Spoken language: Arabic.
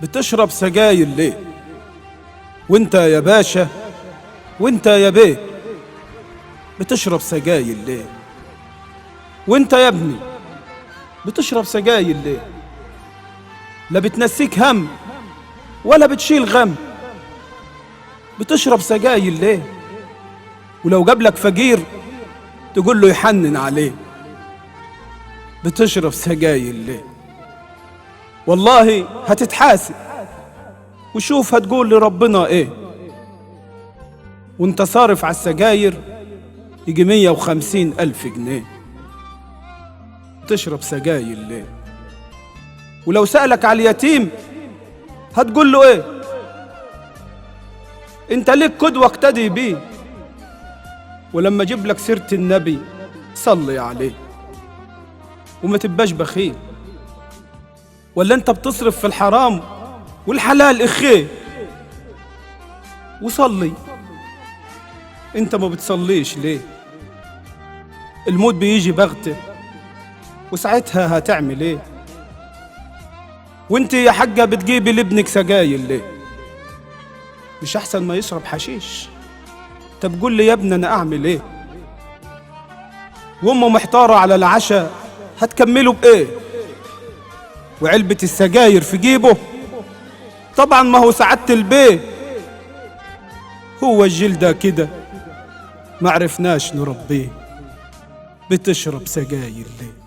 بتشرب سجاير ليه؟ وانت يا باشا وانت يا بيه بتشرب سجاير ليه؟ وانت يا ابني بتشرب سجاير ليه؟ لا بتنسيك هم ولا بتشيل غم. بتشرب سجاير ليه؟ ولو جابلك فقير تقول له يحنن عليه. بتشرب سجاير ليه؟ والله هتتحاسب وشوف هتقول لربنا ايه. وانت صارف على السجاير يجي 150,000 جنيه. تشرب سجاير ليه؟ ولو سألك على اليتيم هتقول له ايه؟ انت ليك قدوة اقتدي بيه، ولما اجيب لك سيرة النبي صلي عليه. وما تبقاش بخيل، ولا انت بتصرف في الحرام والحلال اخيه. وصلي، انت ما بتصليش ليه؟ الموت بيجي بغته وساعتها هتعمل ايه؟ وانت يا حاجة بتجيبي لابنك سجاير ليه؟ مش احسن ما يشرب حشيش؟ طب قول لي يا ابني انا اعمل ايه؟ وامه محتارة على العشاء هتكمله بايه؟ وعلبة السجاير في جيبه؟ طبعا ما هو سعادة البيه. هو الجيل ده كده معرفناش نربيه. بتشرب سجاير ليه؟